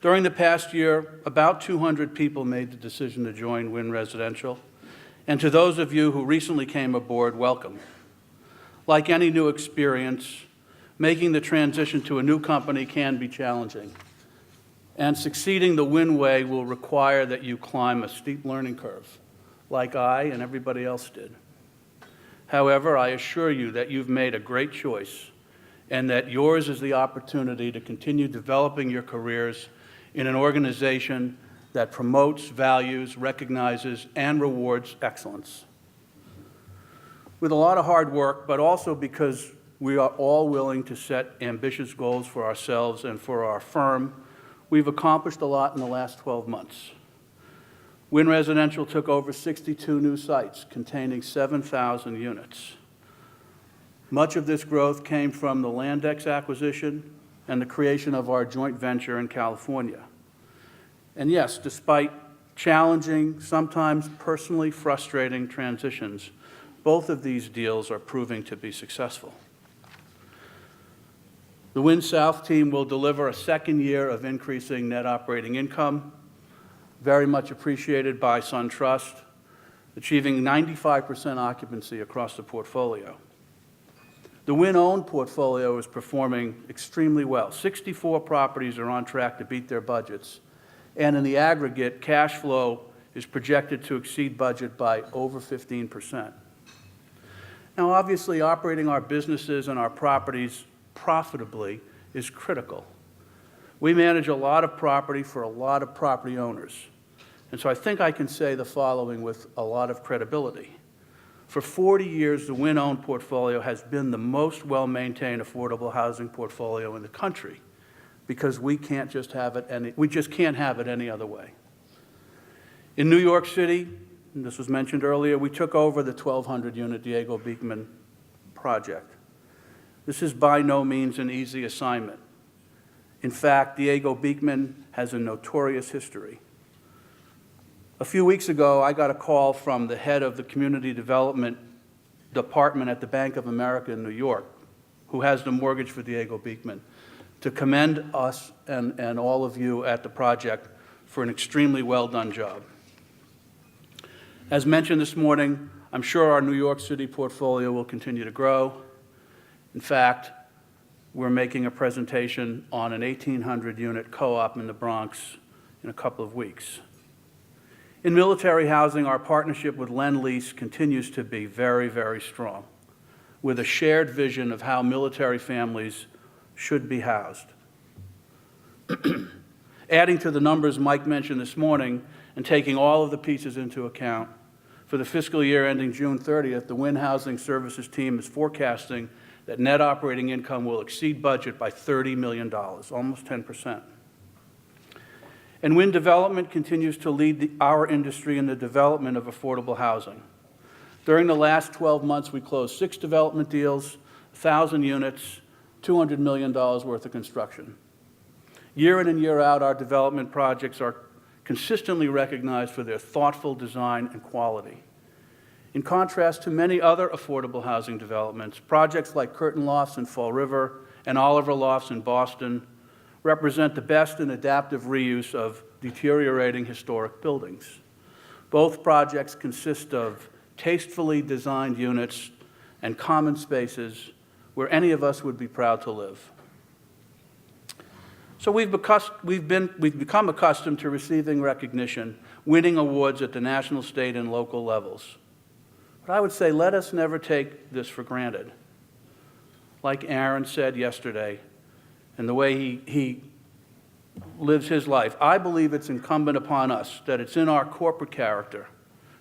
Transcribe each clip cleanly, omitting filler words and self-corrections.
During the past year, about 200 people made the decision to join Winn Residential. And to those of you who recently came aboard, welcome. Like any new experience, making the transition to a new company can be challenging. And succeeding the Winn way will require that you climb a steep learning curve, like I and everybody else did. However, I assure you that you've made a great choice and that yours is the opportunity to continue developing your careers in an organization that promotes, values, recognizes, and rewards excellence. With a lot of hard work, but also because we are all willing to set ambitious goals for ourselves and for our firm, we've accomplished a lot in the last 12 months. Winn Residential took over 62 new sites containing 7,000 units. Much of this growth came from the Landex acquisition and the creation of our joint venture in California. And yes, despite challenging, sometimes personally frustrating transitions, both of these deals are proving to be successful. The Winn South team will deliver a second year of increasing net operating income, very much appreciated by SunTrust, achieving 95% occupancy across the portfolio. The Winn-owned portfolio is performing extremely well. 64 properties are on track to beat their budgets, and in the aggregate, cash flow is projected to exceed budget by over 15%. Now, obviously, operating our businesses and our properties profitably is critical. We manage a lot of property for a lot of property owners. And so I think I can say the following with a lot of credibility. For 40 years, the Winn-owned portfolio has been the most well-maintained affordable housing portfolio in the country because we just can't have it any other way. In New York City, and this was mentioned earlier, we took over the 1,200-unit Diego Beekman project. This is by no means an easy assignment. In fact, Diego Beekman has a notorious history. A few weeks ago, I got a call from the head of the Community Development Department at the Bank of America in New York, who has the mortgage for Diego Beekman, to commend us and all of you at the project for an extremely well-done job. As mentioned this morning, I'm sure our New York City portfolio will continue to grow. In fact, we're making a presentation on an 1,800-unit co-op in the Bronx in a couple of weeks. In military housing, our partnership with Lend-Lease continues to be very, very strong, with a shared vision of how military families should be housed. Adding to the numbers Mike mentioned this morning and taking all of the pieces into account, for the fiscal year ending June 30th, the Winn Housing Services team is forecasting that net operating income will exceed budget by $30 million, almost 10%. And Winn Development continues to lead our industry in the development of affordable housing. During the last 12 months, we closed 6 development deals, 1,000 units, $200 million worth of construction. Year in and year out, our development projects are consistently recognized for their thoughtful design and quality. In contrast to many other affordable housing developments, projects like Curtin Lofts in Fall River and Oliver Lofts in Boston represent the best in adaptive reuse of deteriorating historic buildings. Both projects consist of tastefully designed units and common spaces where any of us would be proud to live. So we've become accustomed to receiving recognition, winning awards at the national, state, and local levels. But I would say let us never take this for granted. Like Aaron said yesterday, and the way he lives his life, I believe it's incumbent upon us, that it's in our corporate character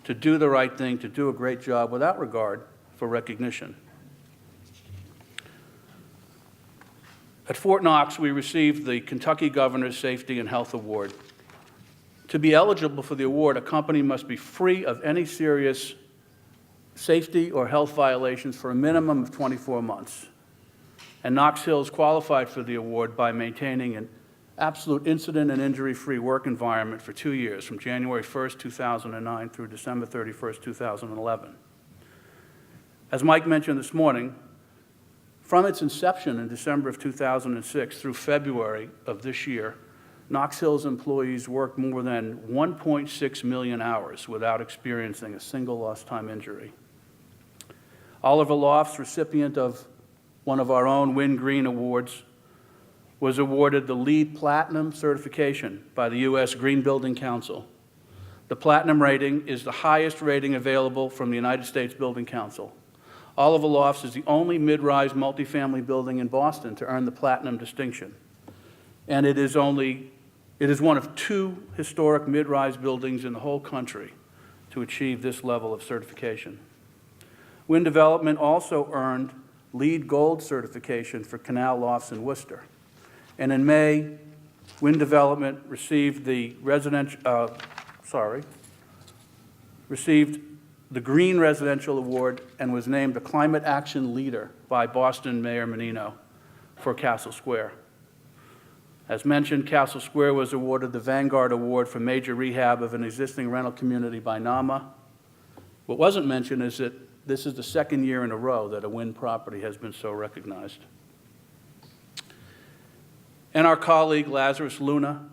to do the right thing, to do a great job without regard for recognition. At Fort Knox, we received the Kentucky Governor's Safety and Health Award. To be eligible for the award, a company must be free of any serious safety or health violations for a minimum of 24 months. And Knox Hills qualified for the award by maintaining an absolute incident and injury-free work environment for 2 years, from January 1st, 2009 through December 31st, 2011. As Mike mentioned this morning, from its inception in December of 2006 through February of this year, Knox Hill's employees worked more than 1.6 million hours without experiencing a single lost time injury. Oliver Lofts, recipient of one of our own Winn Green Awards, was awarded the LEED Platinum certification by the U.S. Green Building Council. The Platinum rating is the highest rating available from the United States Building Council. Oliver Lofts is the only mid-rise multifamily building in Boston to earn the Platinum distinction. And it is one of 2 historic mid-rise buildings in the whole country to achieve this level of certification. Winn Development also earned LEED Gold certification for Canal Lofts in Worcester. And in May, Winn Development received the Green Residential Award and was named the Climate Action Leader by Boston Mayor Menino for Castle Square. As mentioned, Castle Square was awarded the Vanguard Award for major rehab of an existing rental community by NAMA. What wasn't mentioned is that this is the 2nd year in a row that a Winn property has been so recognized. And our colleague, Lazarus Luna,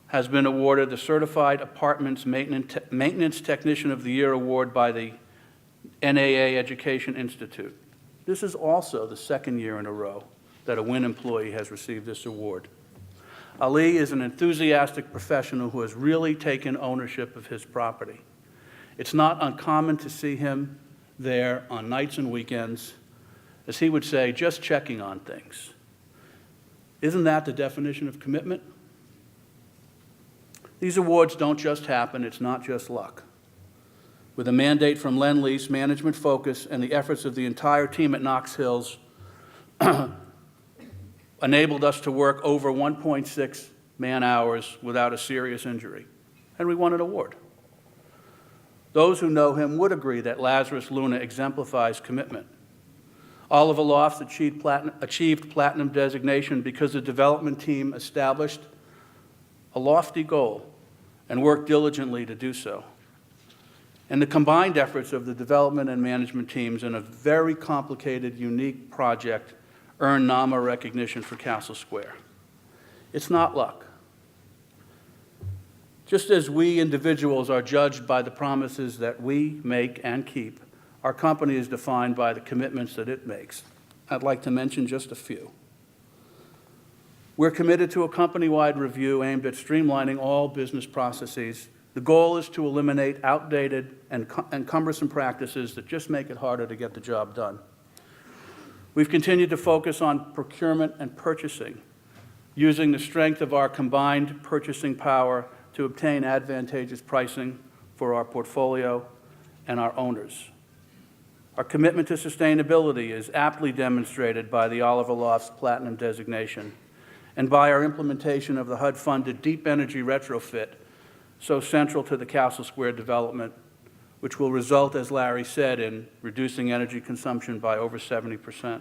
has been awarded the Certified Apartments Maintenance Technician of the Year Award by the NAA Education Institute. This is also the 2nd year in a row that a Winn employee has received this award. Ali is an enthusiastic professional who has really taken ownership of his property. It's not uncommon to see him there on nights and weekends, as he would say, just checking on things. Isn't that the definition of commitment? These awards don't just happen, it's not just luck. With a mandate from Lend-Lease, management focus, and the efforts of the entire team at Knox Hills enabled us to work over 1.6 man-hours without a serious injury, and we won an award. Those who know him would agree that Lazarus Luna exemplifies commitment. Oliver Lofts achieved platinum designation because the development team established a lofty goal and worked diligently to do so. And the combined efforts of the development and management teams in a very complicated, unique project earned NAMA recognition for Castle Square. It's not luck. Just as we individuals are judged by the promises that we make and keep, our company is defined by the commitments that it makes. I'd like to mention just a few. We're committed to a company-wide review aimed at streamlining all business processes. The goal is to eliminate outdated and cumbersome practices that just make it harder to get the job done. We've continued to focus on procurement and purchasing, using the strength of our combined purchasing power to obtain advantageous pricing for our portfolio and our owners. Our commitment to sustainability is aptly demonstrated by the Oliver Lofts Platinum designation and by our implementation of the HUD-funded Deep Energy Retrofit, so central to the Castle Square development, which will result, as Larry said, in reducing energy consumption by over 70%.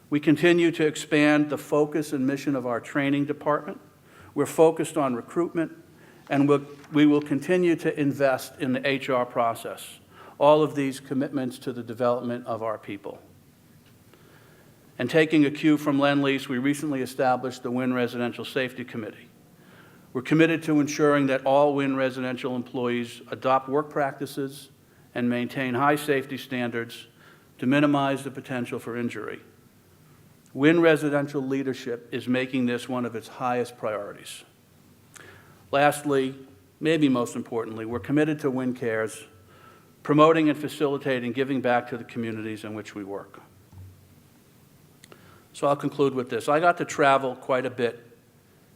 We continue to expand the focus and mission of our training department. We're focused on recruitment, and we will continue to invest in the HR process. All of these commitments to the development of our people. And taking a cue from Lend-Lease, we recently established the Winn Residential Safety Committee. We're committed to ensuring that all Winn residential employees adopt work practices and maintain high safety standards to minimize the potential for injury. Winn residential leadership is making this one of its highest priorities. Lastly, maybe most importantly, we're committed to Winn Cares, promoting and facilitating giving back to the communities in which we work. So I'll conclude with this. I got to travel quite a bit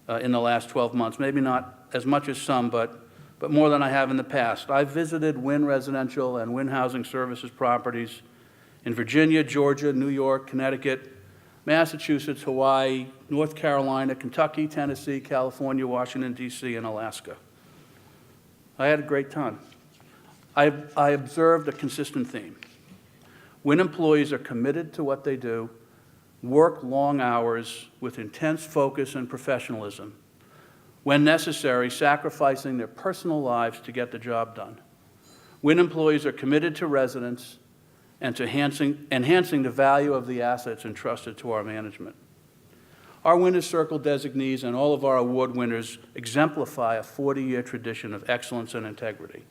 in the last 12 months, maybe not as much as some, but more than I have in the past. I've visited Winn Residential and Winn Housing Services properties in Virginia, Georgia, New York, Connecticut, Massachusetts, Hawaii, North Carolina, Kentucky, Tennessee, California, Washington, D.C., and Alaska. I had a great time. I observed a consistent theme. Winn employees are committed to what they do, work long hours with intense focus and professionalism, when necessary, sacrificing their personal lives to get the job done. Winn employees are committed to residents and to enhancing the value of the assets entrusted to our management. Our Winners Circle designees and all of our award winners exemplify a 40-year tradition of excellence and integrity.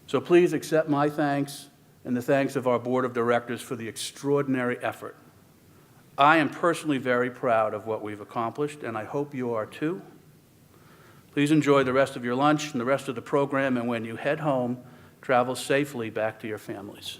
So please accept my thanks and the thanks of our Board of Directors for the extraordinary effort. I am personally very proud of what we've accomplished, and I hope you are too. Please enjoy the rest of your lunch and the rest of the program, and when you head home, travel safely back to your families.